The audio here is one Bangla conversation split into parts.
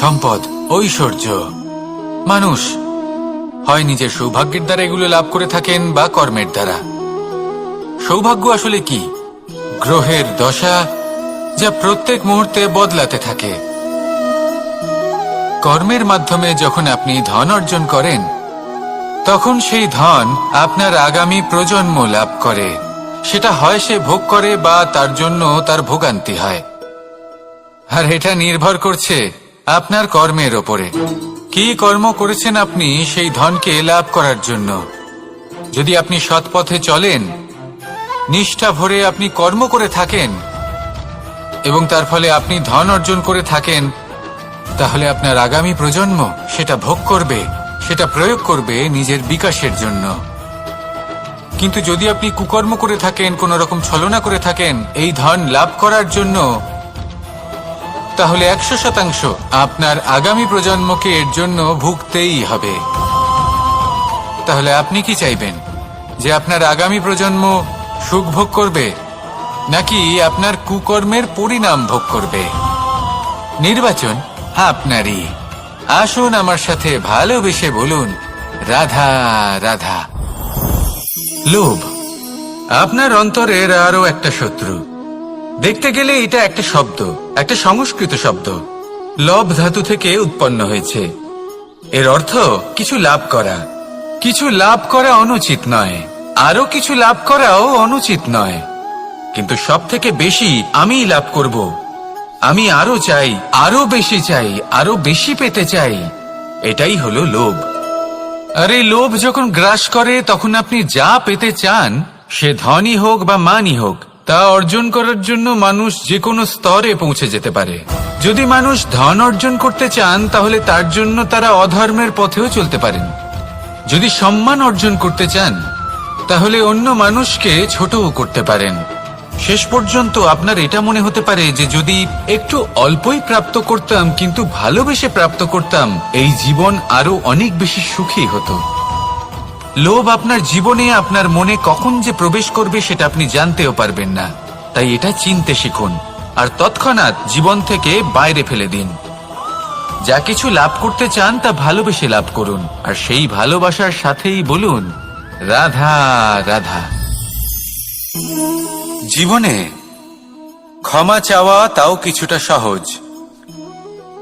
সম্পদ, ঐশ্বর্য। মানুষ হয় নিজের সৌভাগ্যের দ্বারা এগুলো লাভ করে থাকেন বা কর্মের দ্বারা। সৌভাগ্য আসলে কি? গ্রহের দশা যা প্রত্যেক মুহূর্তে বদলাতে থাকে। কর্মের মাধ্যমে যখন আপনি ধন অর্জন করেন, তখন সেই ধন আপনার আগামী প্রজন্ম লাভ করে। সেটা হয় সে ভোগ করে বা তার জন্য তার ভোগান্তি হয়। আর এটা নির্ভর করছে আপনার কর্মের ওপরে। কি কর্ম করেছেন আপনি সেই ধনকে লাভ করার জন্য। যদি আপনি সৎ পথে চলেন, নিষ্ঠা ভরে আপনি কর্ম করে থাকেন এবং তার ফলে আপনি ধন অর্জন করে থাকেন, তাহলে আপনার আগামী প্রজন্ম সেটা ভোগ করবে, সেটা প্রয়োগ করবে নিজের বিকাশের জন্য। কিন্তু যদি আপনি কুকর্ম করে থাকেন, কোন রকম ছলনা করে থাকেন এই ধন লাভ করার জন্য, তাহলে 100% আপনার আগামী প্রজন্মকে এর জন্য ভুগতেই হবে। তাহলে আপনি কি চাইবেন? যে আপনার আগামী প্রজন্ম সুখ ভোগ করবে, নাকি আপনার কুকর্মের পরিণাম ভোগ করবে? নির্বাচন আপনারই। আসুন আমার সাথে ভালোবেসে বলুন, রাধা রাধা। লোভ আপনার অন্তরের আরো একটা শত্রু। দেখতে গেলে এটা একটা শব্দ, একটা সংস্কৃত শব্দ। লব ধাতু থেকে উৎপন্ন হয়েছে। এর অর্থ কিছু লাভ করা। কিছু লাভ করা অনুচিত নয়, আরো কিছু লাভ করাও অনুচিত নয়, কিন্তু সব থেকে বেশি আমিই লাভ করব, আমি আরো চাই, আরো বেশি চাই, আরো বেশি পেতে চাই, এটাই হলো লোভ। আর এই লোভ যখন গ্রাস করে, তখন আপনি যা পেতে চান, সে ধনই হোক বা মানই হোক, তা অর্জন করার জন্য মানুষ যে কোনো স্তরে পৌঁছে যেতে পারে। যদি মানুষ ধন অর্জন করতে চান, তাহলে তার জন্য তারা অধর্মের পথেও চলতে পারেন। যদি সম্মান অর্জন করতে চান, তাহলে অন্য মানুষকে ছোটও করতে পারেন। শেষ পর্যন্ত আপনার এটা মনে হতে পারে যে যদি একটু অল্পই প্রাপ্ত করতাম, কিন্তু ভালোবেসে প্রাপ্ত করতাম, এই জীবন আরো অনেক বেশি সুখী হতো। লোভ আপনার জীবনে, আপনার মনে কখন যে প্রবেশ করবে সেটা আপনি জানতেও পারবেন না। তাই এটা চিনতে শিখুন আর তৎক্ষণাৎ জীবন থেকে বাইরে ফেলে দিন। যা কিছু লাভ করতে চান তা ভালোবেসে লাভ করুন, আর সেই ভালোবাসার সাথেই বলুন, রাধা রাধা। জীবনে ক্ষমা চাওয়া তাও কিছুটা সহজ,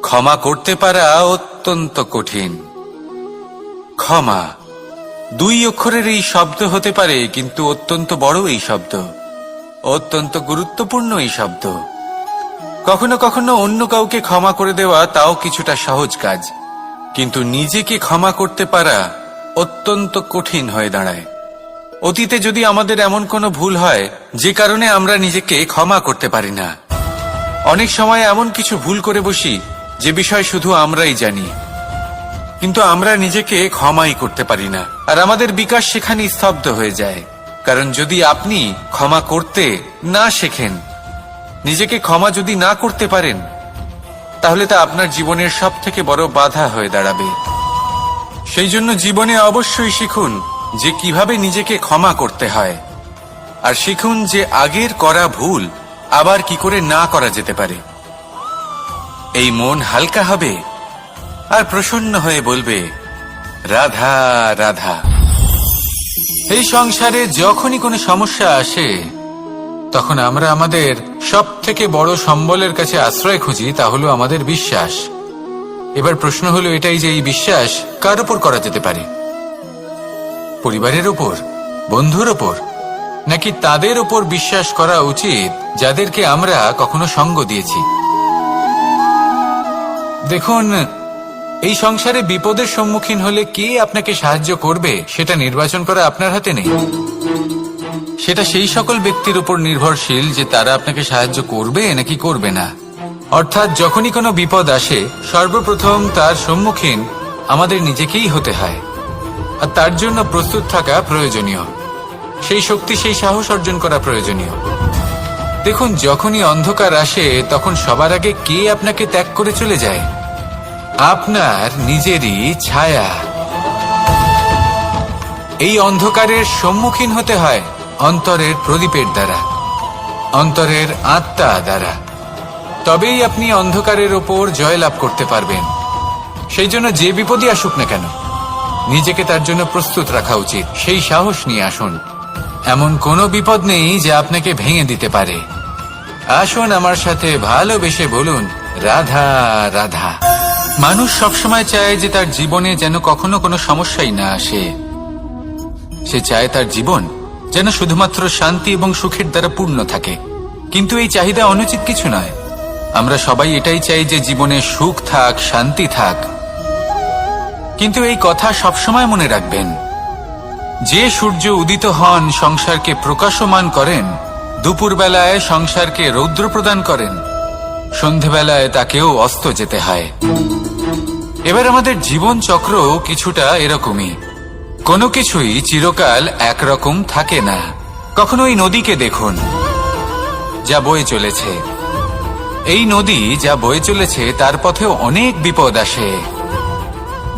ক্ষমা করতে পারা অত্যন্ত কঠিন। ক্ষমা 2 অক্ষরের এই শব্দ হতে পারে, কিন্তু অত্যন্ত বড় এই শব্দ, অত্যন্ত গুরুত্বপূর্ণ এই শব্দ। কখনো কখনো অন্য কাউকে ক্ষমা করে দেওয়া তাও কিছুটা সহজ কাজ, কিন্তু নিজেকে ক্ষমা করতে পারা অত্যন্ত কঠিন হয়ে দাঁড়ায়। অতীতে যদি আমাদের এমন কোনো ভুল হয় যে কারণে আমরা নিজেকে ক্ষমা করতে পারি না, অনেক সময় এমন কিছু ভুল করে বসি যে বিষয় শুধু আমরাই জানি, কিন্তু আমরা নিজেকে ক্ষমাই করতে পারি না, আর আমাদের বিকাশ সেখানে স্তব্ধ হয়ে যায়। কারণ যদি আপনি ক্ষমা করতে না শেখেন, নিজেকে ক্ষমা যদি না করতে পারেন, তাহলে তা আপনার জীবনের সব থেকে বড় বাধা হয়ে দাঁড়াবে। সেই জন্য জীবনে অবশ্যই শিখুন যে কিভাবে নিজেকে ক্ষমা করতে হয়, আর শিখুন যে আগের করা ভুল আবার কি করে না করা যেতে পারে। এই মন হালকা হবে আর প্রসন্ন হয়ে বলবে, রাধা রাধা। এই সংসারে যখনই কোনো সমস্যা আসে, তখন আমরা আমাদের সব থেকে বড় সম্বলের কাছে আশ্রয় খুঁজি, তা হলো আমাদের বিশ্বাস। এবার প্রশ্ন হলো এটাই যে এই বিশ্বাস কার উপর করা যেতে পারে? পরিবারের উপর, বন্ধুর উপর, নাকি তাদের উপর বিশ্বাস করা উচিত যাদেরকে আমরা কখনো সঙ্গ দিয়েছি? দেখুন, এই সংসারে বিপদের সম্মুখীন হলে কে আপনাকে সাহায্য করবে সেটা নির্বাচন করা আপনার হাতে নেই। সেটা সেই সকল ব্যক্তির উপর নির্ভরশীল যে তারা আপনাকে সাহায্য করবে নাকি করবে না। অর্থাৎ যখনই কোনো বিপদ আসে, সর্বপ্রথম তার সম্মুখীন আমাদের নিজেকেই হতে হয়, আর তার জন্য প্রস্তুত থাকা প্রয়োজনীয়। সেই শক্তি, সেই সাহস অর্জন করা প্রয়োজনীয়। দেখুন, যখনই অন্ধকার আসে, তখন সবার আগে কে আপনাকে ত্যাগ করে চলে যায়? আপনার নিজেরই ছায়া। এই অন্ধকারের সম্মুখীন হতে হয় অন্তরের প্রদীপের দ্বারা, অন্তরের আত্মা দ্বারা। তবেই আপনি অন্ধকারের ওপর জয়লাভ করতে পারবেন। সেই জন্য যে বিপদই আসুক না কেন, নিজেকে তার জন্য প্রস্তুত রাখা উচিত। সেই সাহস নিয়ে আসুন। এমন কোনো বিপদ নেই যে আপনাকে ভেঙে দিতে পারে। আসুন আমার সাথে ভালোবেসে বলুন, রাধা রাধা। মানুষ সবসময় চায় যে তার জীবনে যেন কখনো কোনো সমস্যাই না আসে। সে চায় তার জীবন যেন শুধুমাত্র শান্তি এবং সুখের দ্বারা পূর্ণ থাকে। কিন্তু এই চাহিদা অনুচিত কিছু নয়। আমরা সবাই এটাই চাই যে জীবনে সুখ থাক, শান্তি থাক। কিন্তু এই কথা সবসময় মনে রাখবেন, যে সূর্য উদিত হন সংসারকে প্রকাশমান করেন, দুপুরবেলায় সংসারকে রৌদ্র প্রদান করেন, সন্ধেবেলায় তাকেও অস্ত যেতে হয়। এবার আমাদের জীবন চক্র কিছুটা এরকমই। কোনো কিছুই চিরকাল একরকম থাকে না। কখনো এই নদীকে দেখুন যা বয়ে চলেছে। এই নদী যা বয়ে চলেছে তার পথেও অনেক বিপদ আসে।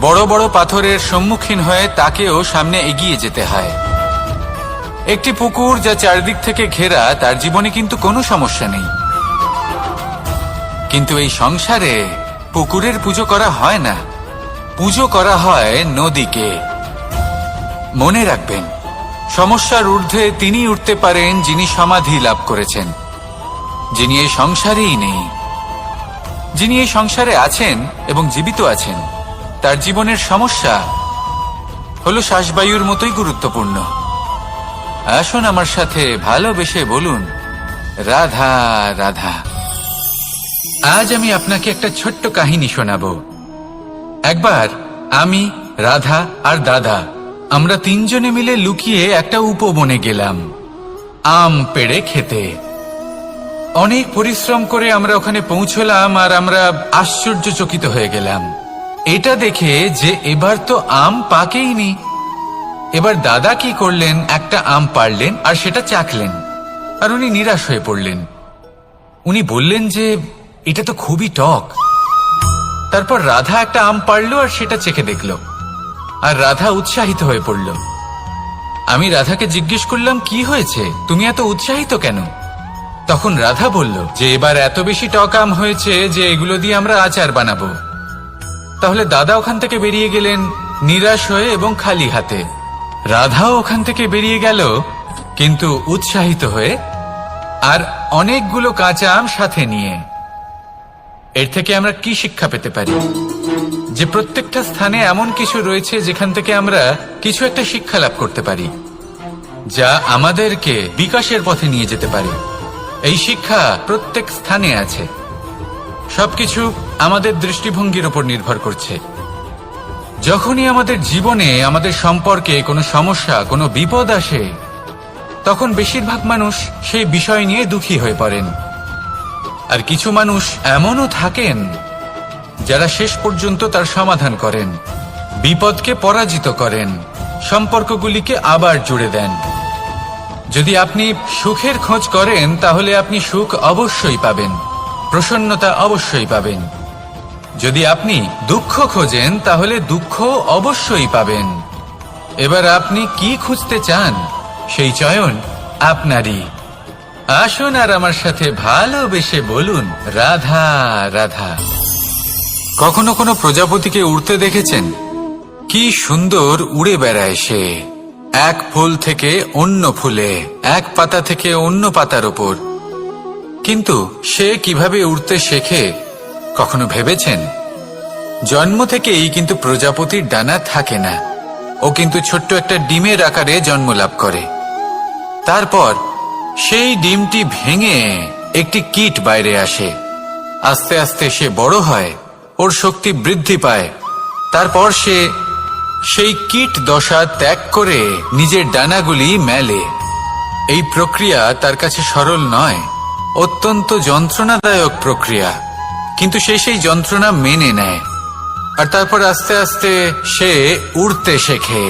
বড় বড় পাথরের সম্মুখীন হয়ে তাকেও সামনে এগিয়ে যেতে হয়। একটি পুকুর যা চারদিক থেকে ঘেরা, তার জীবনে কিন্তু কোনো সমস্যা নেই। কিন্তু এই সংসারে পুকুরের পুজো করা হয় না, পুজো করা হয় নদীকে। মনে রাখবেন, সমস্যার ঊর্ধ্বে তিনি উঠতে পারেন যিনি সমাধি লাভ করেছেন, যিনি এই সংসারেই নেই। যিনি এই সংসারে আছেন এবং জীবিত আছেন, তার জীবনের সমস্যা হলো শ্বাসবায়ুর মতোই গুরুত্বপূর্ণ। আসুন আমার সাথে ভালোবেসে বলুন, রাধা রাধা। আজ আমি আপনাকে একটা ছোট্ট কাহিনী শোনাবো। একবার আমি, রাধা আর দাদা, আমরা তিনজনে মিলে লুকিয়ে একটা উপবনে গেলাম আম পেড়ে খেতে। অনেক পরিশ্রম করে আমরা ওখানে পৌঁছলাম আর আমরা আশ্চর্যচকিত হয়ে গেলাম এটা দেখে যে এবার তো আম পাকেইনি। এবার দাদা কি করলেন, একটা আম পাড়লেন আর সেটা চাখলেন, আর উনি নিরাশ হয়ে পড়লেন। উনি বললেন যে এটা তো খুবই টক। তারপর রাধা একটা আম পাড়লো আর সেটা চেখে দেখল, আর রাধা উৎসাহিত হয়ে পড়ল। আমি রাধাকে জিজ্ঞেস করলাম, কি হয়েছে, তুমি এত উৎসাহিত কেন? তখন রাধা বলল যে এবার এত বেশি টক আম হয়েছে যে এগুলো দিয়ে আমরা আচার বানাবো। তাহলে দাদা ওখান থেকে বেরিয়ে গেলেন নিরাশ হয়ে এবং খালি হাতে। রাধাও ওখান থেকে বেরিয়ে গেল কিন্তু উৎসাহিত হয়ে, আর অনেকগুলো কাঁচা আম সাথে নিয়ে। এর থেকে আমরা কি শিক্ষা পেতে পারি? যে প্রত্যেকটা স্থানে এমন কিছু রয়েছে যেখান থেকে আমরা কিছু একটা শিক্ষা লাভ করতে পারি, যা আমাদেরকে বিকাশের পথে নিয়ে যেতে পারে। এই শিক্ষা প্রত্যেক স্থানে আছে। সবকিছু আমাদের দৃষ্টিভঙ্গির উপর নির্ভর করছে। যখনই আমাদের জীবনে, আমাদের সম্পর্কে কোনো সমস্যা, কোনো বিপদ আসে, তখন বেশিরভাগ মানুষ সেই বিষয় নিয়ে দুঃখী হয়ে পড়েন। আর কিছু মানুষ এমনও থাকেন যারা শেষ পর্যন্ত তার সমাধান করেন, বিপদকে পরাজিত করেন, সম্পর্কগুলিকে আবার জুড়ে দেন। যদি আপনি সুখের খোঁজ করেন তাহলে আপনি সুখ অবশ্যই পাবেন, প্রসন্নতা অবশ্যই পাবেন। যদি আপনি দুঃখ খোঁজেন তাহলে দুঃখ অবশ্যই পাবেন। এবার আপনি কি খুঁজতে চান, সেই চয়ন আপনারই। আসুন আর আমার সাথে ভালোবেসে বলুন, রাধা রাধা। কখনো কোনো প্রজাপতিকে উড়তে দেখেছেন? কি সুন্দর উড়ে বেড়ায় সে, এক ফুল থেকে অন্য ফুলে, এক পাতা থেকে অন্য পাতার ওপর। কিন্তু সে কিভাবে উড়তে শেখে কখনো ভেবেছেন? জন্ম থেকেই কিন্তু প্রজাপতির ডানা থাকে না। ও কিন্তু ছোট্ট একটা ডিমের আকারে জন্ম লাভ করে। তারপর সেই ডিমটি ভেঙে একটি কীট বাইরে আসে। আস্তে আস্তে সে বড় হয়, ওর শক্তি বৃদ্ধি পায়। তারপর সে সেই কীট দশা ত্যাগ করে নিজের ডানাগুলি মেলে। এই প্রক্রিয়া তার কাছে সরল নয়, অত্যন্ত যন্ত্রণাদায়ক প্রক্রিয়া, কিন্তু সে সেই যন্ত্রণা মেনে নেয়। আর তারপর আস্তে আস্তে সে উড়তে শেখে।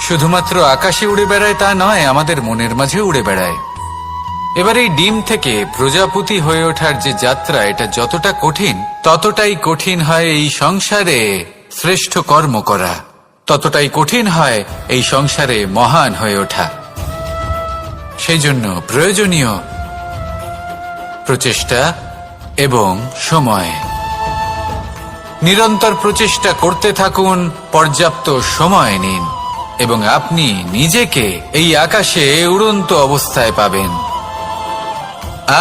শুধুমাত্র আকাশে উড়ে বেড়ায় তা নয়, আমাদের মনের মাঝে উড়ে বেড়ায়। এবার এই ডিম থেকে প্রজাপতি হয়ে ওঠার যে যাত্রা, এটা যতটা কঠিন, ততটাই কঠিন হয় এই সংসারে শ্রেষ্ঠ কর্ম করা, ততটাই কঠিন হয় এই সংসারে মহান হয়ে ওঠা। সেই জন্য প্রয়োজনীয় প্রচেষ্টা এবং সময়। নিরন্তর প্রচেষ্টা করতে থাকুন, পর্যাপ্ত সময় নিন এবং আপনি নিজেকে এই আকাশে উড়ন্ত অবস্থায় পাবেন।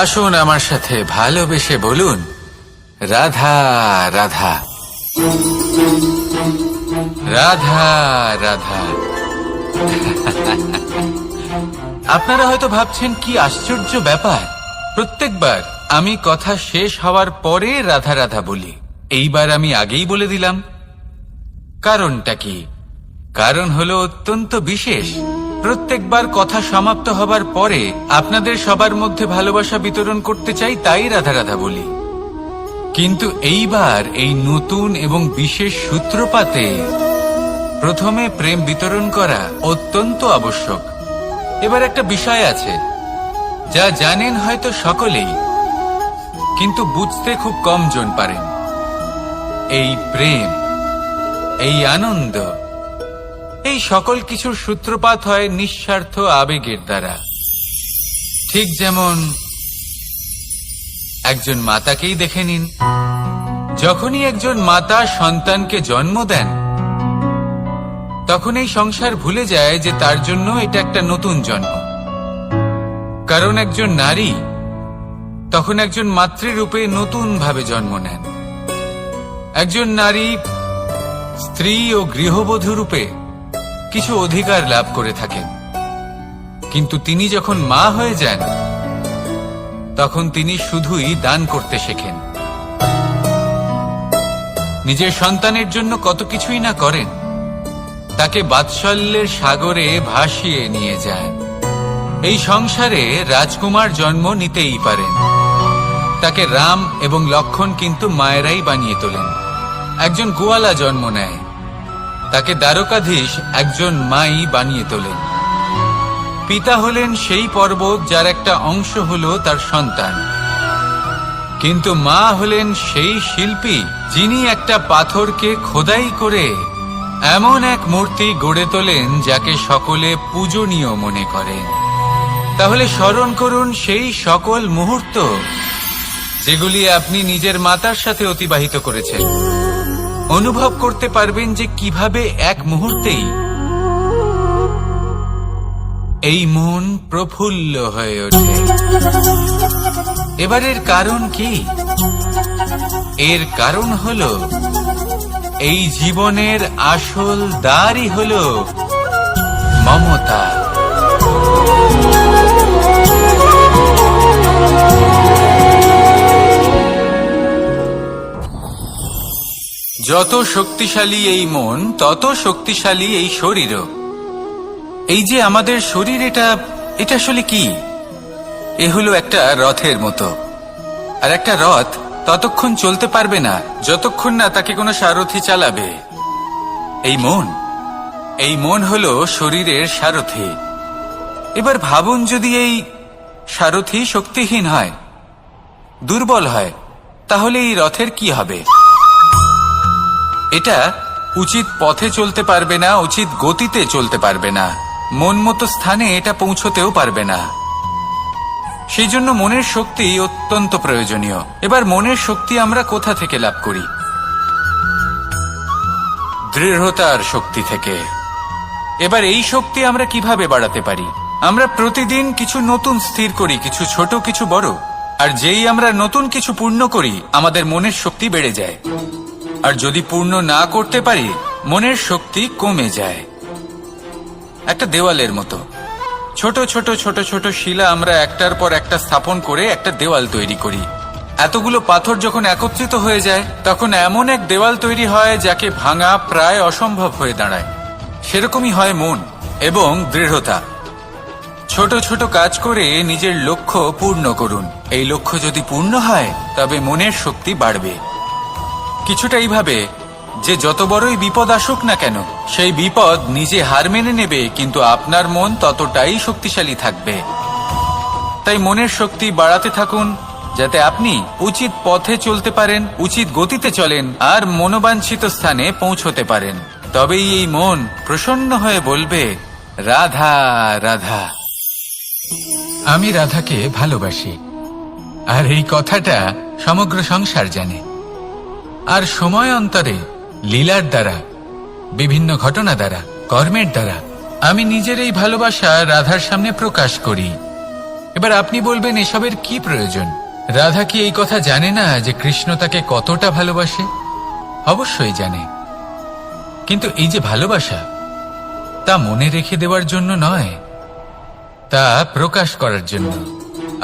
আসুন আমার সাথে ভালোবেসে বলুন, রাধা রাধা, রাধা রাধা। আপনারা হয়তো ভাবছেন কি আশ্চর্য ব্যাপার, প্রত্যেকবার আমি কথা শেষ হওয়ার পরে রাধা রাধা বলি। এইবার আমি আগেই বলে দিলাম। কারণটা কি? কারণ হলো অত্যন্ত বিশেষ। প্রত্যেকবার কথা সমাপ্ত হবার পরে আপনাদের সবার মধ্যে ভালোবাসা বিতরণ করতে চাই, তাই রাধা রাধা বলি। কিন্তু এইবার এই নতুন এবং বিশেষ সূত্রপাতে প্রথমে প্রেম বিতরণ করা অত্যন্ত আবশ্যক। এবার একটা বিষয় আছে যা জানেন হয়তো সকলেই, কিন্তু বুঝতে খুব কম জন পারেন। এই প্রেম, এই আনন্দ, এই সকল কিছুর সূত্রপাত হয় নিঃস্বার্থ আবেগের দ্বারা। ঠিক যেমন একজন মাতাকেই দেখে নিন। যখনই একজন মাতা সন্তানকে জন্ম দেন, তখন এই সংসার ভুলে যায় যে তার জন্য এটা একটা নতুন জন্ম। কারণ একজন নারী তখন একজন মাতৃরূপে নতুন ভাবে জন্ম নেন। একজন নারী স্ত্রী ও গৃহবধূ রূপে কিছু অধিকার লাভ করে থাকেন, কিন্তু তিনি যখন মা হয়ে যান তখন তিনি শুধুই দান করতে শেখেন। নিজের সন্তানের জন্য কত কিছুই না করেন, তাকে বাৎসল্যের সাগরে ভাসিয়ে নিয়ে যায়। এই সংসারে রাজকুমার জন্ম নিতেই পারেন, তাকে রাম এবং লক্ষণ কিন্তু মায়েরাই বানিয়ে তোলেন। একজন গোয়ালা জন্ম নেয়, তাকে দ্বারকাধীশ একজন মাই বানিয়ে তোলেন। পিতা হলেন সেই পর্বত যার একটা অংশ হলো তার সন্তান, কিন্তু মা হলেন সেই শিল্পী যিনি একটা পাথরকে খোদাই করে এমন এক মূর্তি গড়ে তোলেন যাকে সকলে পূজনীয় মনে করেন। তাহলে স্মরণ করুন সেই সকল মুহূর্ত যেগুলি আপনি নিজের মাতার সাথে অতিবাহিত করেছেন। অনুভব করতে পারবেন যে কিভাবে এক মুহূর্তেই এই মন প্রফুল্ল হয়ে ওঠে। এবারের কারণ কি? এর কারণ হলো এই জীবনের আসল দ্বারই হলো মমতা। যত শক্তিশালী এই মন, তত শক্তিশালী এই শরীরও। এই যে আমাদের শরীর, এটা আসলে কি? এ হলো একটা রথের মতো। আর একটা রথ ততক্ষণ চলতে পারবে না যতক্ষণ না তাকে কোনো সারথি চালাবে। এই মন হলো শরীরের সারথি। এবার ভাবুন, যদি এই সারথি শক্তিহীন হয়, দুর্বল হয়, তাহলে এই রথের কি হবে? এটা উচিত পথে চলতে পারবে না, উচিত গতিতে চলতে পারবে না, মন মতো স্থানে এটা পৌঁছতেও পারবে না। সেই জন্য মনের শক্তি অত্যন্ত প্রয়োজনীয়। এবার মনের শক্তি আমরা কোথা থেকে লাভ করি? দৃঢ়তার শক্তি থেকে। এবার এই শক্তি আমরা কিভাবে বাড়াতে পারি? আমরা প্রতিদিন কিছু নতুন স্থির করি, কিছু ছোট কিছু বড়। আর যেই আমরা নতুন কিছু পূর্ণ করি, আমাদের মনের শক্তি বেড়ে যায়। আর যদি পূর্ণ না করতে পারি, মনের শক্তি কমে যায়। একটা দেওয়ালের মতো ছোট ছোট ছোট ছোট শিলা আমরা একটার পর একটা স্থাপন করে একটা দেওয়াল তৈরি করি। এতগুলো পাথর যখন একত্রিত হয়ে যায়, তখন এমন এক দেওয়াল তৈরি হয় যাকে ভাঙা প্রায় অসম্ভব হয়ে দাঁড়ায়। সেরকমই হয় মন এবং দৃঢ়তা। ছোট ছোট কাজ করে নিজের লক্ষ্য পূর্ণ করুন। এই লক্ষ্য যদি পূর্ণ হয়, তবে মনের শক্তি বাড়বে। কিছুটা এইভাবে যে যত বড়ই বিপদ আসুক না কেন, সেই বিপদ নিজে হার মেনে নেবে, কিন্তু আপনার মন ততটাই শক্তিশালী থাকবে। তাই মনের শক্তি বাড়াতে থাকুন, যাতে আপনি উচিত পথে চলতে পারেন, উচিত গতিতে চলেন আর মনোবাঞ্ছিত স্থানে পৌঁছতে পারেন। তবেই এই মন প্রসন্ন হয়ে বলবে, রাধা রাধা। আমি রাধাকে ভালোবাসি। আর এই কথাটা সমগ্র সংসার জানে। আর সময় অন্তরে লীলার দ্বারা, বিভিন্ন ঘটনা দ্বারা, কর্মের দ্বারা আমি নিজের এই ভালোবাসা রাধার সামনে প্রকাশ করি। এবার আপনি বলবেন, এসবের কি প্রয়োজন? রাধা কি এই কথা জানে না যে কৃষ্ণ তাকে কতটা ভালোবাসে? অবশ্যই জানে, কিন্তু এই যে ভালোবাসা, তা মনে রেখে দেওয়ার জন্য নয়, তা প্রকাশ করার জন্য।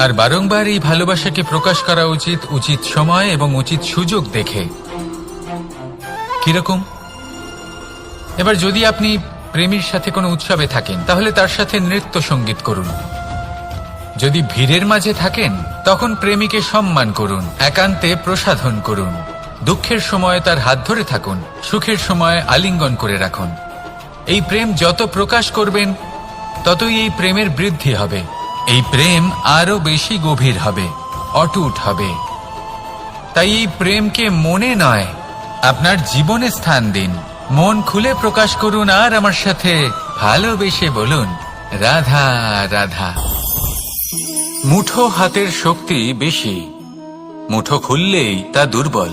আর বারংবার এই ভালোবাসাকে প্রকাশ করা উচিত, উচিত সময় এবং উচিত সুযোগ দেখে। কিরকম? এবার যদি আপনি প্রেমীর সাথে কোনো উৎসবে থাকেন, তাহলে তার সাথে নৃত্য সঙ্গীত করুন। যদি ভিড়ের মাঝে থাকেন, তখন প্রেমীকে সম্মান করুন, একান্তে প্রসাধন করুন। দুঃখের সময় তার হাত ধরে থাকুন, সুখের সময় আলিঙ্গন করে রাখুন। এই প্রেম যত প্রকাশ করবেন, ততই এই প্রেমের বৃদ্ধি হবে। এই প্রেম আরো বেশি গভীর হবে, অটুট হবে। তাই এই প্রেমকে মনে নয়, আপনার জীবনে স্থান দিন। মন খুলে প্রকাশ করুন আর আমার সাথে ভালোবেসে বলুন, রাধা রাধা। মুঠো হাতের শক্তি বেশি, মুঠো খুললেই তা দুর্বল।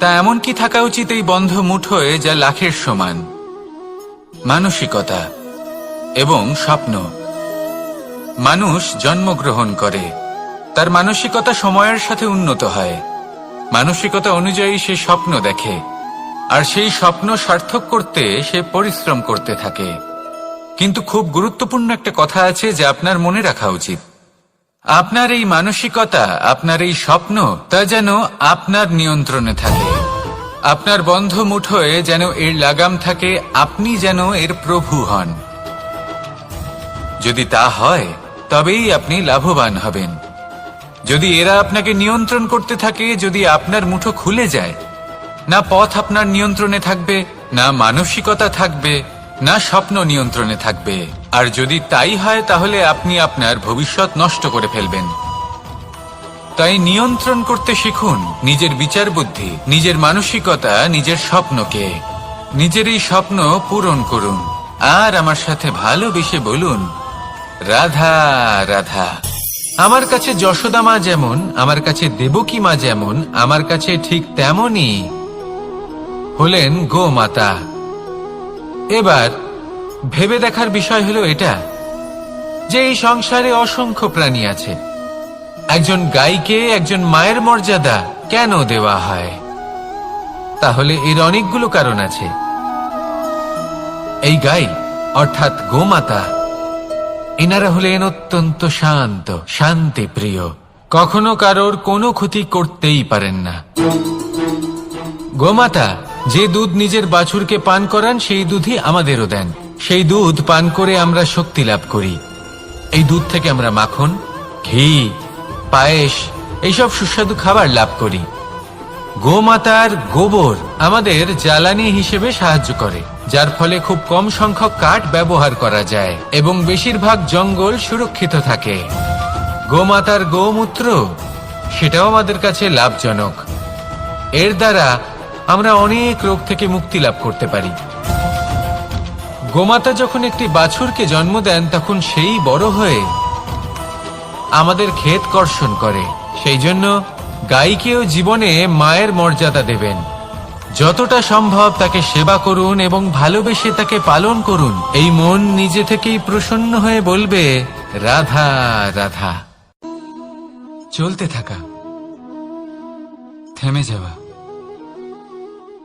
তা এমন কি থাকা উচিত এই বন্ধ মুঠোয় যা লাখের সমান? মানসিকতা এবং স্বপ্ন। মানুষ জন্মগ্রহণ করে, তার মানসিকতা সময়ের সাথে উন্নত হয়। মানসিকতা অনুযায়ী সে স্বপ্ন দেখে, আর সেই স্বপ্ন সার্থক করতে সে পরিশ্রম করতে থাকে। কিন্তু খুব গুরুত্বপূর্ণ একটা কথা আছে যা আপনার মনে রাখা উচিত। আপনার এই মানসিকতা, আপনার এই স্বপ্ন, তা যেন আপনার নিয়ন্ত্রণে থাকে। আপনার বন্ধ মুঠোয় যেন এর লাগাম থাকে, আপনি যেন এর প্রভু হন। যদি তা হয়, তবেই আপনি লাভবান হবেন। যদি এরা আপনাকে নিয়ন্ত্রণ করতে থাকে, যদি আপনার মুঠো খুলে যায়, না পথ আপনার নিয়ন্ত্রণে থাকবে, না মানসিকতা থাকবে, না স্বপ্ন নিয়ন্ত্রণে থাকবে। আর যদি তাই হয়, তাহলে আপনি আপনার ভবিষ্যৎ নষ্ট করে ফেলবেন। তাই নিয়ন্ত্রণ করতে শিখুন নিজের বিচার বুদ্ধি, নিজের মানসিকতা, নিজের স্বপ্নকে। নিজের এই স্বপ্ন পূরণ করুন আর আমার সাথে ভালোবেসে বলুন, রাধা রাধা। আমার কাছে যশোদা মা যেমন, আমার কাছে দেবকী মা যেমন, আমার কাছে ঠিক তেমনই হলেন গোমাতা। এবার ভেবে দেখার বিষয় হলো এটা, যে এই সংসারে অসংখ্য প্রাণী আছে। একজন গাইকে একজন মায়ের মর্যাদা কেন দেওয়া হয়? তাহলে এর অনেকগুলো কারণ আছে। এই গাই অর্থাৎ গোমাতা, এনারা হলেন অত্যন্ত শান্ত, শান্তি প্রিয়, কখনো কারোর কোনো ক্ষতি করতেই পারেন না। গোমাতা যে দুধ নিজের বাছুরকে পান করান, সেই দুধই আমাদেরও দেন। সেই দুধ পান করে আমরা শক্তি লাভ করি। এই দুধ থেকে আমরা মাখন, ঘি, পায়েস, এইসব সুস্বাদু খাবার লাভ করি। গোমাতার গোবর আমাদের জ্বালানি হিসেবে সাহায্য করে, যার ফলে খুব কম সংখ্যক কাঠ ব্যবহার করা যায় এবং বেশিরভাগ জঙ্গল সুরক্ষিত থাকে। গোমাতার গোমূত্র, সেটাও আমাদের কাছে লাভজনক। এর দ্বারা আমরা অনেক রোগ থেকে মুক্তি লাভ করতে পারি। গোমাতা যখন একটি বাছুরকে জন্ম দেন, তখন সেই বড় হয়ে আমাদের ক্ষেত কর্ষণ করে। সেই জন্য গাইকেও জীবনে মায়ের মর্যাদা দেবেন। যতটা সম্ভব তাকে সেবা করুন এবং ভালোবেসে তাকে পালন করুন। এই মন নিজে থেকেই প্রসন্ন হয়ে বলবে, রাধা রাধা। চলতে থাকা, থেমে যাওয়া,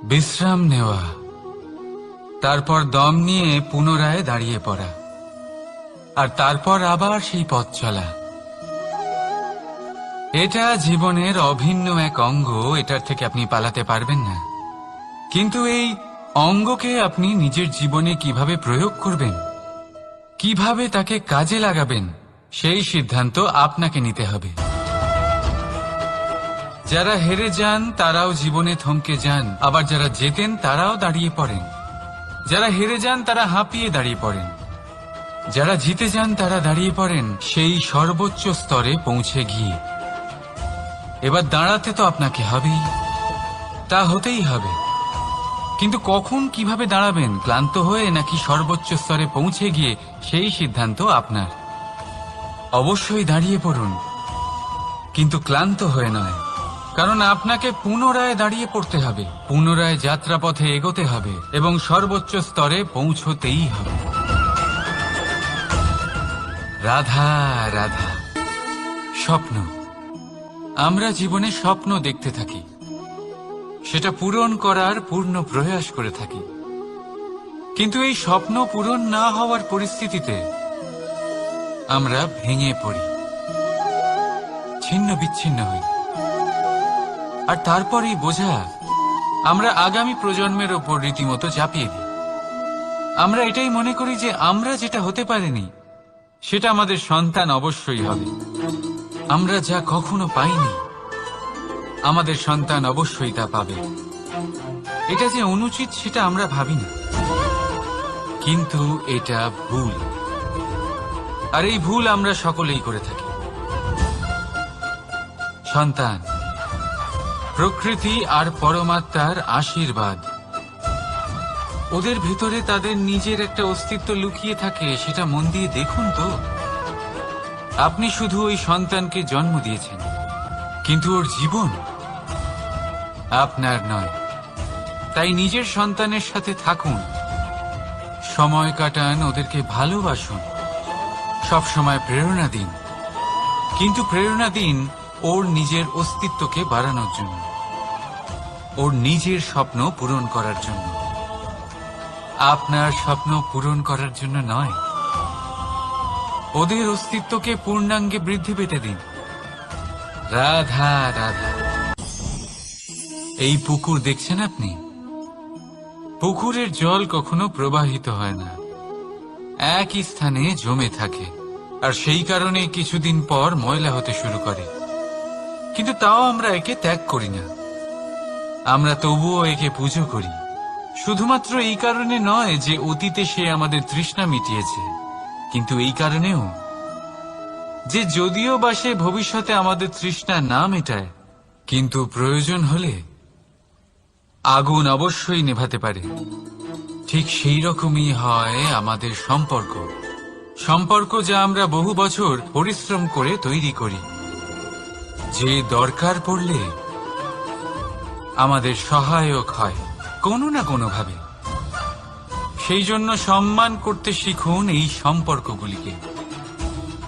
বিশ্রাম নেওয়া, তারপর দম নিয়ে পুনরায় দাঁড়িয়ে পড়া, আর তারপর আবার সেই পথ চলা। এটা জীবনের অভিন্ন এক অঙ্গ, এটার থেকে আপনি পালাতে পারবেন না। কিন্তু এই অঙ্গকে আপনি নিজের জীবনে কিভাবে প্রয়োগ করবেন, কিভাবে তাকে কাজে লাগাবেন, সেই সিদ্ধান্ত আপনাকে নিতে হবে। যারা হেরে যান তারাও জীবনে থমকে যান, আবার যারা জেতেন তারাও দাঁড়িয়ে পড়েন। যারা হেরে যান তারা হাঁপিয়ে দাঁড়িয়ে পড়েন, যারা জিতে যান তারা দাঁড়িয়ে পড়েন সেই সর্বোচ্চ স্তরে পৌঁছে গিয়ে। এবার দাঁড়াতে তো আপনাকে হবেই, তা হতেই হবে। কিন্তু কখন, কিভাবে দাঁড়াবেন, ক্লান্ত হয়ে নাকি সর্বোচ্চ স্তরে পৌঁছে গিয়ে, সেই সিদ্ধান্ত আপনার। অবশ্যই দাঁড়িয়ে পড়ুন, কিন্তু ক্লান্ত হয়ে নয়, কারণ আপনাকে পুনরায় দাঁড়িয়ে পড়তে হবে, পুনরায় যাত্রাপথে এগোতে হবে এবং সর্বোচ্চ স্তরে পৌঁছতেই হবে। রাধা রাধা। স্বপ্ন, আমরা জীবনে স্বপ্ন দেখতে থাকি, সেটা পূরণ করার পূর্ণ প্রয়াস করে থাকি, কিন্তু এই স্বপ্ন পূরণ না হওয়ার পরিস্থিতিতে আমরা ভেঙে পড়ি, ছিন্ন বিচ্ছিন্ন হই। আর তারপরেই বোঝা আমরা আগামী প্রজন্মের ওপর রীতিমতো চাপিয়ে দিই। আমরা এটাই মনে করি যে আমরা যেটা হতে পারিনি সেটা আমাদের সন্তান অবশ্যই হবে, আমরা যা কখনো পাইনি আমাদের সন্তান অবশ্যই তা পাবে। এটা যে অনুচিত সেটা আমরা ভাবি না, কিন্তু এটা ভুল, আর এই ভুল আমরা সকলেই করে থাকি। সন্তান প্রকৃতি আর পরমাত্মার আশীর্বাদ, ওদের ভেতরে তাদের নিজের একটা অস্তিত্ব লুকিয়ে থাকে, সেটা মন দিয়ে দেখুন তো। আপনি শুধু ওই সন্তানকে জন্ম দিয়েছেন, কিন্তু ওর জীবন আপনার নয়। তাই নিজের সন্তানের সাথে থাকুন, সময় কাটান, ওদেরকে ভালোবাসুন, সবসময় প্রেরণা দিন, কিন্তু প্রেরণা দিন ওর নিজের অস্তিত্বকে বাড়ানোর জন্য, ওর নিজের স্বপ্ন পূরণ করার জন্য, আপনার স্বপ্ন পূরণ করার জন্য নয়। ওদের অস্তিত্বকে পূর্ণাঙ্গে বৃদ্ধি পেতে দিন। রাধা রাধা। এই পুকুর দেখছেন আপনি, পুকুরের জল কখনো প্রবাহিত হয় না, একই স্থানে জমে থাকে, আর সেই কারণে কিছুদিন পর ময়লা হতে শুরু করে। কিন্তু তাও আমরা একে ত্যাগ করি না, আমরা তবুও একে পুজো করি। শুধুমাত্র এই কারণে নয় যে অতীতে সে আমাদের তৃষ্ণা মিটিয়েছে, কিন্তু এই কারণেও যে যদিও বা সে ভবিষ্যতে আমাদের তৃষ্ণা না মেটায়, কিন্তু প্রয়োজন হলে আগুন অবশ্যই নেভাতে পারে। ঠিক সেই রকমই হয় আমাদের সম্পর্ক, সম্পর্ক যা আমরা বহু বছর পরিশ্রম করে তৈরি করি, যে দরকার পড়লে আমাদের সহায়ক হয় কোনো না কোনোভাবে। সেই জন্য সম্মান করতে শিখুন এই সম্পর্কগুলিকে,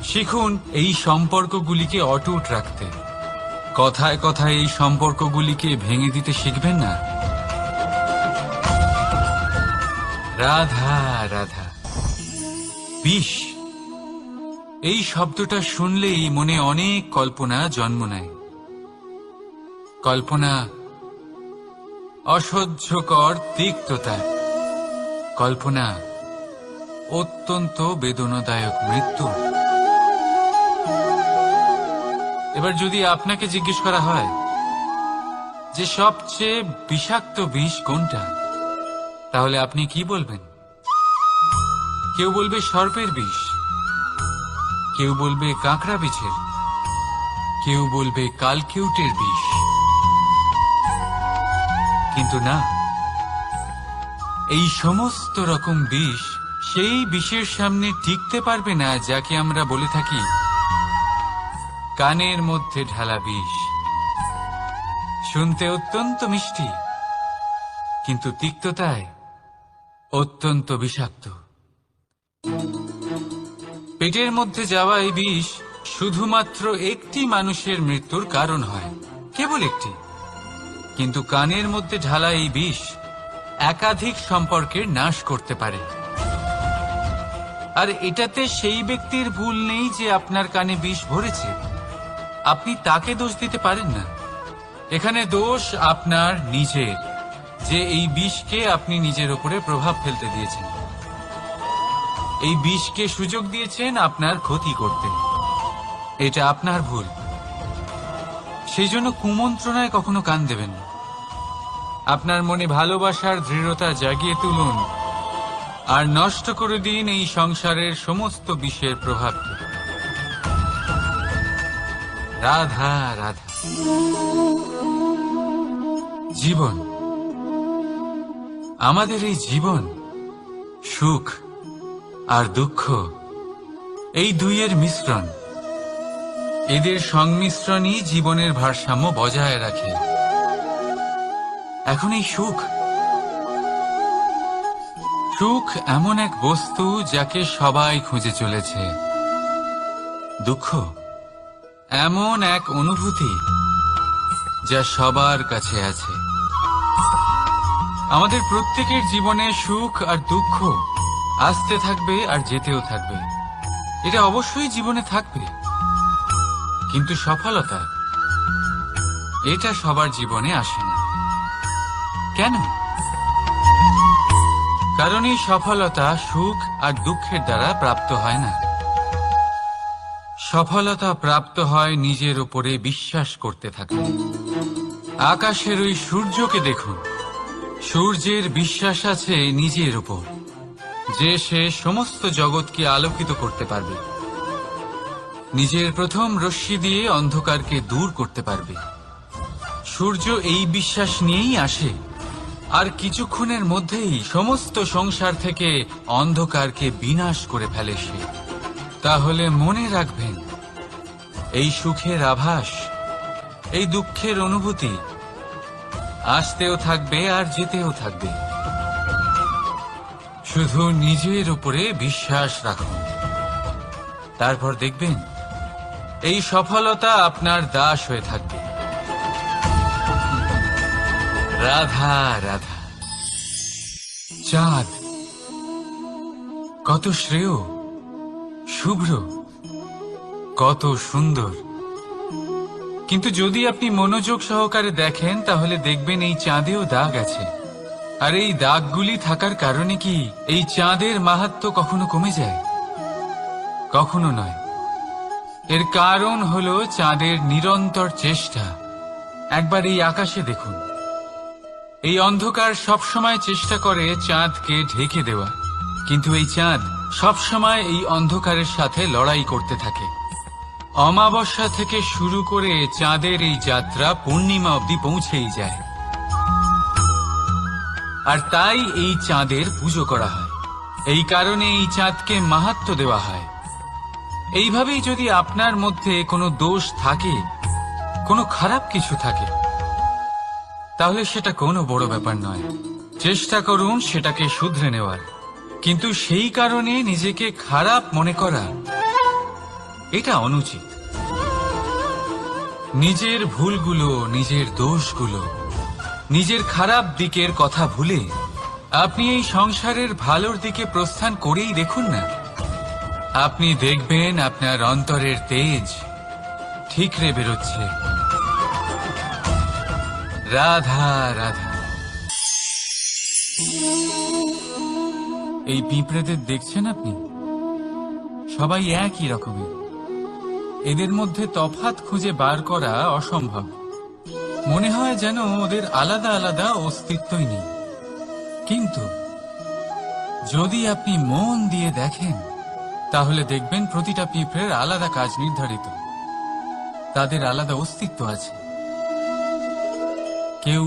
শিখুন এই সম্পর্কগুলিকে অটুট রাখতে। কথায় কথায় এই সম্পর্কগুলিকে ভেঙে দিতে শিখবেন না। রাধা রাধা। বিষ, এই শব্দটা শুনলেই মনে অনেক কল্পনা জন্ম নেয়। কল্পনা অসহ্যকর তিক্ততা, কল্পনা অত্যন্ত বেদনাদায়ক মৃত্যু। এবার যদি আপনাকে জিজ্ঞেস করা হয় যে সবচেয়ে বিষাক্ত বিষ কোনটা, তাহলে আপনি কি বলবেন? কেউ বলবে সর্পের বিষ, কেউ বলবে কাঁকড়া বিছের, কেউ বলবে কালকিউটের বিষ। কিন্তু না, এই সমস্ত রকম বিষ সেই বিষের সামনে টিকতে পারবে না যাকে আমরা বলে থাকি কানের মধ্যে ঢালা বিষ। শুনতে অত্যন্ত মিষ্টি, কিন্তু তিক্ততায় অত্যন্ত বিষাক্ত। পেটের মধ্যে যাওয়া এই বিষ শুধুমাত্র একটি মানুষের মৃত্যুর কারণ হয়, কেবল একটি, কিন্তু কানের মধ্যে ঢালা এই বিষ একাধিক সম্পর্কের নাশ করতে পারে। আর এটাতে সেই ব্যক্তির ভুল নেই যে আপনার কানে বিষ ভরেছে, আপনি তাকে দোষ দিতে পারেন না। এখানে দোষ আপনার নিজের, যে এই বিষকে আপনি নিজের উপরে প্রভাব ফেলতে দিয়েছেন, এই বিষকে সুযোগ দিয়েছেন আপনার ক্ষতি করতে। এটা আপনার ভুল। সেই জন্য কুমন্ত্রণায় কখনো কান দেবেন না। আপনার মনে ভালোবাসার দৃঢ়তা জাগিয়ে তুলুন আর নষ্ট করে দিন এই সংসারের সমস্ত বিষের প্রভাবকে। রাধা রাধা। জীবন, আমাদের এই জীবন সুখ আর দুঃখ, এই দুইয়ের মিশ্রণ। এদের সংমিশ্রণই জীবনের ভারসাম্য বজায় রাখে। এখন এই সুখ সুখ এমন এক বস্তু যাকে সবাই খুঁজে চলেছে। দুঃখ এমন এক অনুভূতি যা সবার কাছে আছে। আমাদের প্রত্যেকের জীবনে সুখ আর দুঃখ আসতে থাকবে আর যেতেও থাকবে। এটা অবশ্যই জীবনে থাকবে, কিন্তু সফলতা এটা সবার জীবনে আসে না। কেন? কারণ এই সফলতা সুখ আর দুঃখের দ্বারা প্রাপ্ত হয় না। সফলতা প্রাপ্ত হয় নিজের উপরে বিশ্বাস করতে থাকলে। আকাশের ওই সূর্যকে দেখুন, সূর্যের বিশ্বাস আছে নিজের উপর যে সে সমস্ত জগৎকে আলোকিত করতে পারবে, নিজের প্রথম রশ্মি দিয়ে অন্ধকারকে দূর করতে পারবে। সূর্য এই বিশ্বাস নিয়েই আসে, আর কিছুক্ষণের মধ্যেই সমস্ত সংসার থেকে অন্ধকারকে বিনাশ করে ফেলে সে। তাহলে মনে রাখবেন, এই সুখের আভাস, এই দুঃখের অনুভূতি আসতেও থাকবে আর যেতেও থাকবে। শুধু নিজের উপরে বিশ্বাস রাখুন, তারপর দেখবেন এই সফলতা আপনার দাস হয়ে থাকবে। রাধা রাধা। চাঁদ কত শ্রেয়, শুভ্র, কত সুন্দর, কিন্তু যদি আপনি মনোযোগ সহকারে দেখেন তাহলে দেখবেন এই চাঁদেও দাগ আছে। আর এই দাগগুলি থাকার কারণে কি এই চাঁদের মাহাত্ম্য কখনো কমে যায়? কখনো নয়। এর কারণ হলো চাঁদের নিরন্তর চেষ্টা। একবার এই আকাশে দেখুন, এই অন্ধকার সবসময় চেষ্টা করে চাঁদকে ঢেকে দেওয়া, কিন্তু এই চাঁদ সবসময় এই অন্ধকারের সাথে লড়াই করতে থাকে। অমাবস্যা থেকে শুরু করে চাঁদের এই যাত্রা পূর্ণিমা অবধি পৌঁছেই যায়। আর তাই এই চাঁদের পুজো করা হয়, এই কারণে এই চাঁদকে মাহাত্ম্য দেওয়া হয়। এইভাবেই যদি আপনার মধ্যে কোনো দোষ থাকে, কোনো খারাপ কিছু থাকে, তাহলে সেটা কোনো বড় ব্যাপার নয়। চেষ্টা করুন সেটাকে শুধরে নেওয়ার, কিন্তু সেই কারণে নিজেকে খারাপ মনে করা এটা অনুচিত। নিজের ভুলগুলো, নিজের দোষগুলো, নিজের খারাপ দিকের কথা ভুলে আপনি এই সংসারের ভালোর দিকে প্রস্থান করেই দেখুন না। আপনি দেখবেন আপনার অন্তরের তেজ ঠিকরে বেরোচ্ছে। রাধা রাধা। এই পিঁপড়েদের দেখছেন আপনি? সবাই একই রকমের। এদের মধ্যে তফাৎ খুঁজে বার করা অসম্ভব। মনে হয় যেন ওদের আলাদা আলাদা অস্তিত্বই নেই। কিন্তু যদি আপনি মন দিয়ে দেখেন তাহলে দেখবেন প্রতিটা পিঁপড়ের আলাদা কাজ নির্ধারিত, তাদের আলাদা অস্তিত্ব আছে। কেউ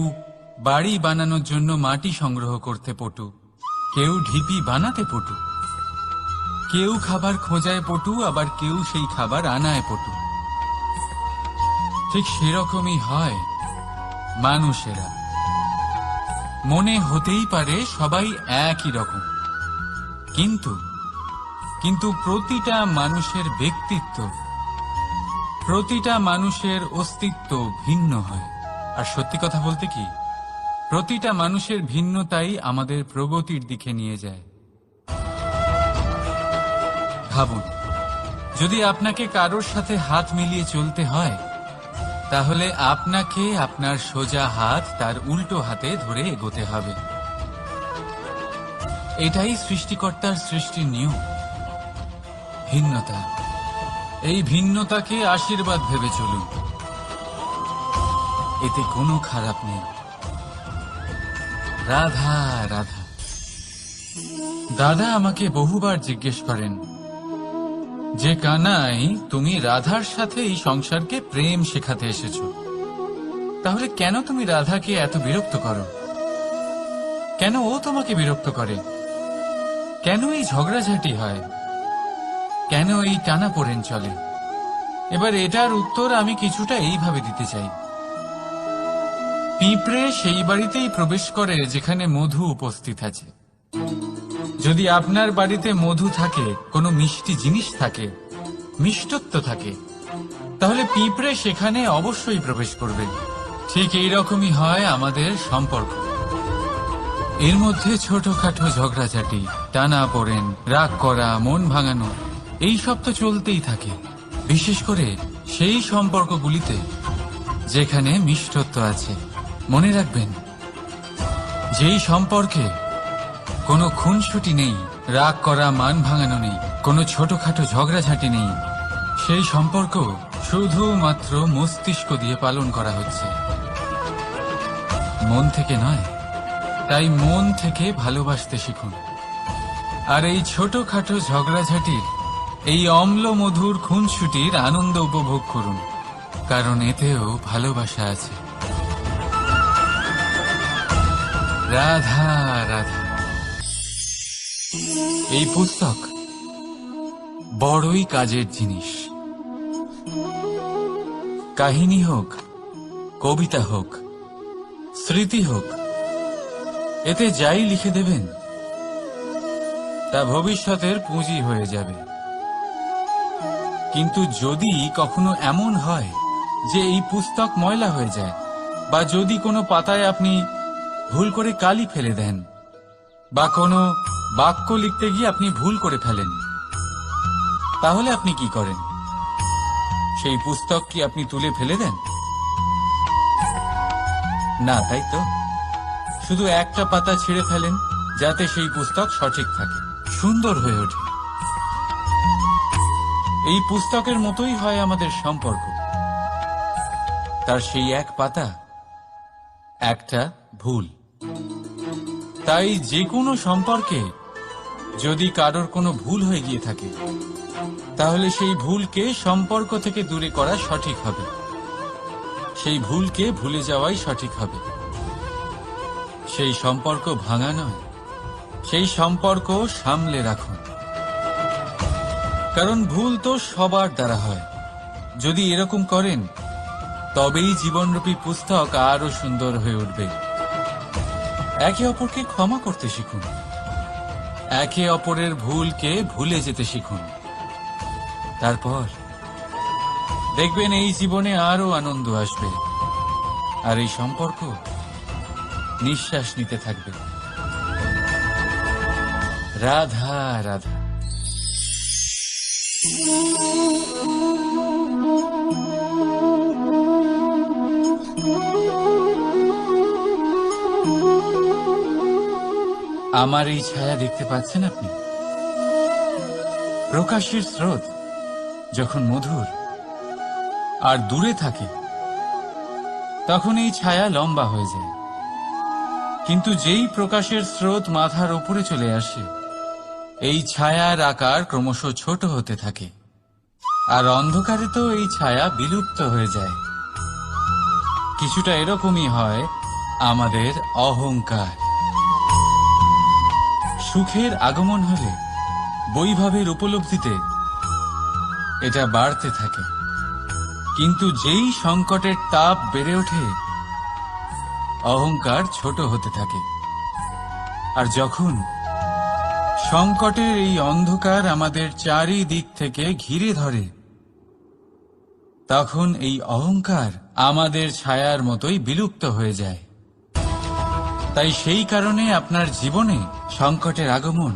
বাড়ি বানানোর জন্য মাটি সংগ্রহ করতে পটু, কেউ ঢিপি বানাতে পটু, কেউ খাবার খোঁজায় পটু, আবার কেউ সেই খাবার আনায় পটু। ঠিক সেরকমই হয় মানুষেরা। মনে হতেই পারে সবাই একই রকম, কিন্তু প্রতিটা মানুষের ব্যক্তিত্ব, প্রতিটা মানুষের অস্তিত্ব ভিন্ন হয়। আর সত্যি কথা বলতে কি, প্রতিটা মানুষের ভিন্নতাই আমাদের প্রগতির দিকে নিয়ে যায়। ভাবুন, যদি আপনাকে কারোর সাথে হাত মিলিয়ে চলতে হয়, তাহলে আপনাকে আপনার সোজা হাত তার উল্টো হাতে ধরে এগোতে হবে। এটাই সৃষ্টিকর্তার সৃষ্টির নিয়ম। ভিন্নতা, এই ভিন্নতাকে আশীর্বাদ ভেবে চলুন, এতে কোনো খারাপ নেই। রাধা রাধা। দাদা আমাকে বহুবার জিজ্ঞেস করেন যে কানাই, তুমি রাধার সাথে এই সংসারকে প্রেম শেখাতে এসেছো, তাহলে কেন তুমি রাধাকে এত বিরক্ত করো? কেন ও তোমাকে বিরক্ত করে? কেন এই ঝগড়াঝাটি হয়? কেন এই টানাপোড়েন চলে? এবার এটার উত্তর আমি কিছুটা এইভাবে দিতে চাই। পিঁপড়ে সেই বাড়িতেই প্রবেশ করে যেখানে মধু উপস্থিত আছে। যদি আপনার বাড়িতে মধু থাকে, কোনো মিষ্টি জিনিস থাকে, মিষ্টত্ব থাকে, তাহলে পিঁপড়ে সেখানে অবশ্যই প্রবেশ করবে। ঠিক এইরকমই হয় আমাদের সম্পর্ক। এর মধ্যে ছোটখাটো ঝগড়াঝাটি, টানা পড়েন, রাগ করা, মন ভাঙানো, এই সব তো চলতেই থাকে, বিশেষ করে সেই সম্পর্কগুলিতে যেখানে মিষ্টত্ব আছে। মনে রাখবেন, যেই সম্পর্কে কোনো খুনসুটি নেই, রাগ করা, মান ভাঙানো নেই, কোনো ছোটখাটো ঝগড়াঝাটি নেই, সেই সম্পর্ক শুধুমাত্র মস্তিষ্ক দিয়ে পালন করা হচ্ছে, মন থেকে নয়। তাই মন থেকে ভালোবাসতে শিখুন। আর এই ছোটখাটো ঝগড়াঝাটির, এই অম্ল মধুর খুনসুটির আনন্দ উপভোগ করুন, কারণ এতেও ভালোবাসা আছে। রাধা রাধা। এই পুস্তক বড়ই কাজের জিনিস। কাহিনী হোক, কবিতা হোক, স্মৃতি হোক, এতে যাই লিখে দেবেন তা ভবিষ্যতের পুঁজি হয়ে যাবে। কিন্তু যদি কখনো এমন হয় যে এই পুস্তক ময়লা হয়ে যায়, বা যদি কোনো পাতায় আপনি ভুল করে কালি ফেলে দেন, বা কোনো বাক্য লিখতে গিয়ে আপনি ভুল করে ফেলেন, তাহলে আপনি কি করেন? সেই পুস্তক কি আপনি তুলে ফেলে দেন? না, তাই তো। শুধু একটা পাতা ছিঁড়ে ফেলেন, যাতে সেই পুস্তক সঠিক থাকে, সুন্দর হয়ে ওঠে। এই পুস্তকের মতোই হয় আমাদের সম্পর্ক। তার সেই এক পাতা, একটা ভুল। তাই যে কোনো সম্পর্কে যদি কারোর কোনো ভুল হয়ে গিয়ে থাকে, তাহলে সেই ভুলকে সম্পর্ক থেকে দূরে করা সঠিক হবে। সেই ভুলকে ভুলে যাওয়াই সঠিক হবে। সেই সম্পর্ক ভাঙা নয়, সেই সম্পর্ক সামলে রাখুন। কারণ ভুল তো সবার দ্বারা হয়। যদি এরকম করেন, তবেই জীবনরূপী পুস্তক আরো সুন্দর হয়ে উঠবে। একে অপরকে ক্ষমা করতে শিখুন, একে অপরের ভুলকে ভুলে যেতে শিখুন। তারপর দেখবেন এই জীবনে আরো আনন্দ আসবে, আর এই সম্পর্ক নিঃশ্বাস নিতে থাকবে। রাধা রাধা। আমার এই ছায়া দেখতে পাচ্ছেন আপনি? প্রকাশের স্রোত যখন মধুর আর দূরে থাকে, তখন এই ছায়া লম্বা হয়ে যায়। কিন্তু যেই প্রকাশের স্রোত মাথার উপরে চলে আসে, এই ছায়ার আকার ক্রমশ ছোট হতে থাকে, আর অন্ধকারে তো এই ছায়া বিলুপ্ত হয়ে যায়। কিছুটা এরকমই হয় আমাদের অহংকার। সুখের আগমন হলে, বৈভবের উপলব্ধিতে এটা বাড়তে থাকে। কিন্তু যেই সংকটের তাপ বেড়ে ওঠে, অহংকার ছোট হতে থাকে। আর যখন সংকটের এই অন্ধকার আমাদের চারিদিক থেকে ঘিরে ধরে, তখন এই অহংকার আমাদের ছায়ার মতোই বিলুপ্ত হয়ে যায়। তাই সেই কারণে আপনার জীবনে সংকটের আগমন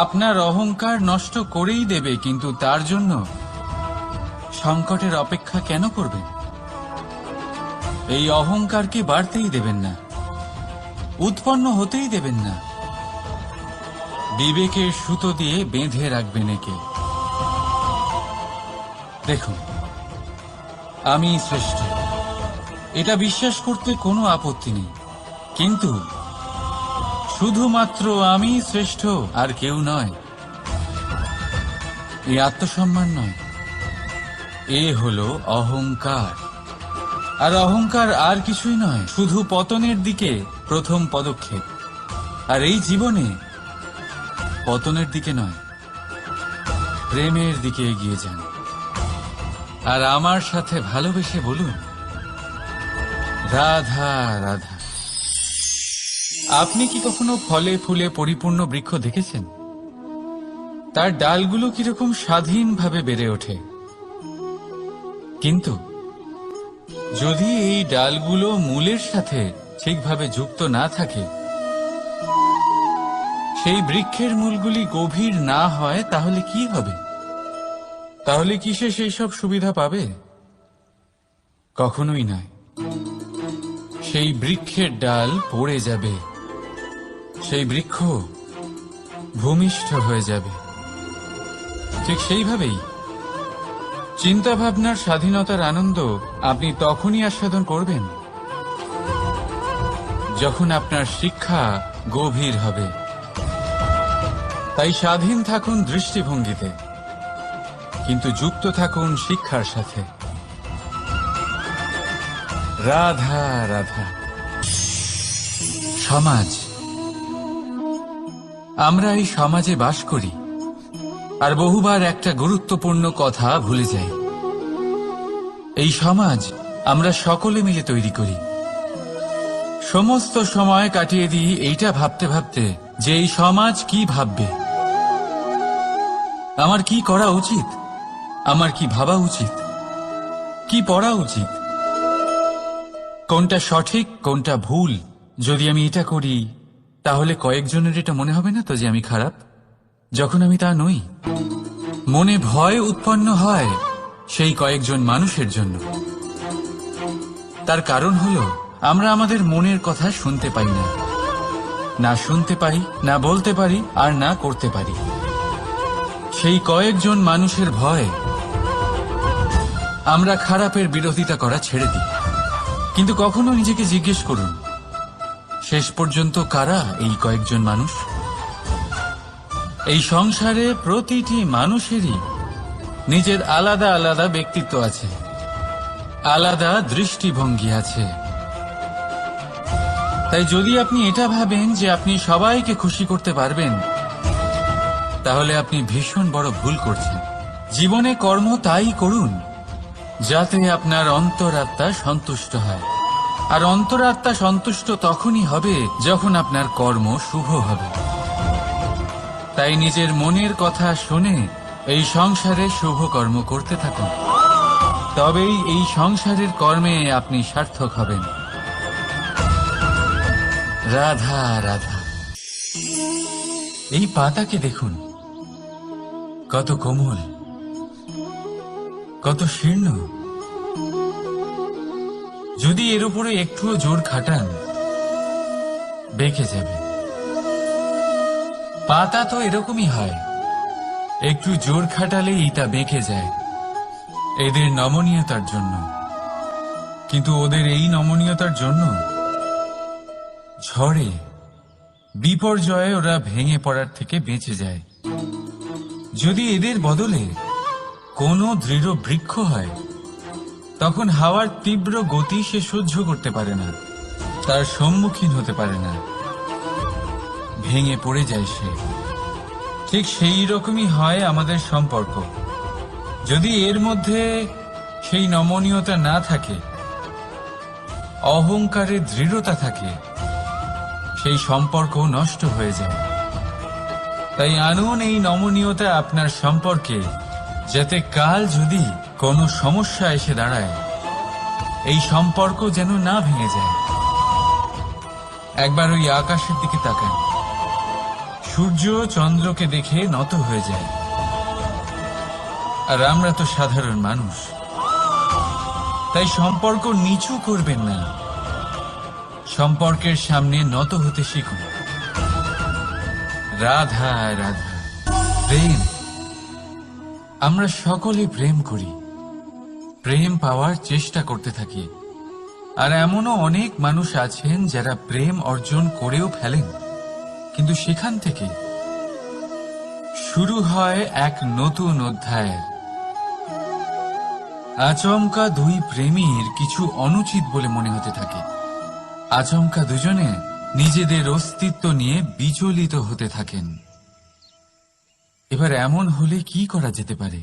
আপনার অহংকার নষ্ট করেই দেবে, কিন্তু তার জন্য সংকটের অপেক্ষা কেন করবেন? এই অহংকারকে বাড়তেই দেবেন না, উৎপন্ন হতেই দেবেন না। বিবেকের সুতো দিয়ে বেঁধে রাখবেন একে। দেখুন, আমি শ্রেষ্ঠ, এটা বিশ্বাস করতে কোনো আপত্তি নেই। কিন্তু শুধুমাত্র আমি শ্রেষ্ঠ, আর কেউ নয়, এই আত্মসম্মান নয়, এ হলো অহংকার। আর অহংকার আর কিছুই নয়, শুধু পতনের দিকে প্রথম পদক্ষেপ। আর এই জীবনে পতনের দিকে নয়, প্রেমের দিকে এগিয়ে যান। আর আমার সাথে ভালোবেসে বলুন, রাধা রাধা। আপনি কি কখনো ফলে ফুলে পরিপূর্ণ বৃক্ষ দেখেছেন? তার ডালগুলো কিরকম স্বাধীনভাবে বেড়ে ওঠে, কিন্তু যদি এই ডালগুলো মূলের সাথে ঠিকভাবে যুক্ত না থাকে, সেই বৃক্ষের মূলগুলি গভীর না হয়, তাহলে কি হবে? তাহলে কি সে সেই সব সুবিধা পাবে? কখনোই নয়। সেই বৃক্ষের ডাল পড়ে যাবে, সেই বৃক্ষ ভূমিষ্ঠ হয়ে যাবে। ঠিক সেইভাবেই চিন্তা ভাবনার স্বাধীনতার আনন্দ আপনি তখনই আস্বাদন করবেন যখন আপনার শিক্ষা গভীর হবে। তাই স্বাধীন থাকুন দৃষ্টিভঙ্গিতে, কিন্তু যুক্ত থাকুন শিক্ষার সাথে। রাধা রাধা। সমাজ, আমরা এই সমাজে বাস করি, আর বহুবার একটা গুরুত্বপূর্ণ কথা ভুলে যাই। এই সমাজ আমরা সকলে মিলে তৈরি করি। সমস্ত সময় কাটিয়ে দিই এইটা ভাবতে ভাবতে যে এই সমাজ কি ভাববে, আমার কি করা উচিত, আমার কি ভাবা উচিত, কি পড়া উচিত, কোনটা সঠিক কোনটা ভুল। যদি আমি এটা করি তাহলে কয়েকজনের এটা মনে হবে না তো যে আমি খারাপ, যখন আমি তা নই। মনে ভয় উৎপন্ন হয় সেই কয়েকজন মানুষের জন্য। তার কারণ হলো আমরা আমাদের মনের কথা শুনতে পাই না, না শুনতে পারি, না বলতে পারি, আর না করতে পারি। সেই কয়েকজন মানুষের ভয় আমরা খারাপের বিরোধিতা করা ছেড়ে দিই। কিন্তু কখনো নিজেকে জিজ্ঞেস করুন, শেষ পর্যন্ত কারা এই কয়েকজন মানুষ? এই সংসারে প্রতিটি মানুষেরই নিজের আলাদা আলাদা ব্যক্তিত্ব আছে, আলাদা দৃষ্টিভঙ্গি আছে। তাই যদি আপনি এটা ভাবেন যে আপনি সবাইকে খুশি করতে পারবেন, তাহলে আপনি ভীষণ বড় ভুল করছেন। জীবনে কর্ম তাই করুন যাতে আপনার অন্তরাত্মা সন্তুষ্ট হয়, আর অন্তরাত্মা সন্তুষ্ট তখনই হবে যখন আপনার কর্ম শুভ হবে। তাই নিজের মনের কথা শুনে এই সংসারে শুভ কর্ম করতে থাকুন, তবেই এই সংসারের কর্মে আপনি সার্থক হবেন। রাধা রাধা। এই পাতাকে দেখুন, কত কোমল, কত শীর্ণ। যদি এর উপরে একটুও জোর খাটান বেঁকে যাবে। পাতা তো এরকমই হয়, একটু জোর খাটালেই তা বেঁকে যায় এদের নমনীয়তার জন্য। কিন্তু ওদের এই নমনীয়তার জন্য ঝড়ে বিপর্যয়ে ওরা ভেঙে পড়ার থেকে বেঁচে যায়। যদি এদের বদলে কোনো দৃঢ় বৃক্ষ হয়, তখন হাওয়ার তীব্র গতি সে সহ্য করতে পারে না, তার সম্মুখীন হতে পারে না, ভেঙে পড়ে যায় সে। ঠিক সেই রকমই হয় আমাদের সম্পর্ক। যদি এর মধ্যে সেই নমনীয়তা না থাকে, অহংকারের দৃঢ়তা থাকে, সেই সম্পর্ক নষ্ট হয়ে যায়। তাই আনুন এই নমনীয়তা আপনার সম্পর্কে, যাতে কাল যদি কোনো সমস্যা এসে দাঁড়ায়, এই সম্পর্ক যেন না ভেঙে যায়। একবার ওই আকাশের দিকে তাকান, সূর্য চন্দ্রকে দেখে নত হয়ে যায়, আর আমরা তো সাধারণ মানুষ। তাই সম্পর্ক নিচু করবেন না, সম্পর্কের সামনে নত হতে শিখুন। রাধা রাধা। প্রেম, আমরা সকলে প্রেম করি, প্রেম পাওয়ার চেষ্টা করতে থাকি। আর এমনও অনেক মানুষ আছেন যারা প্রেম অর্জন করেও ফেলেন, কিন্তু সেখান থেকে শুরু হয় এক নতুন অধ্যায়ের। আচমকা দুই প্রেমীর কিছু অনুচিত বলে মনে হতে থাকে, আচমকা দুজনে নিজেদের অস্তিত্ব নিয়ে বিচলিত হতে থাকেন। এবার এমন হলে কি করা যেতে পারে?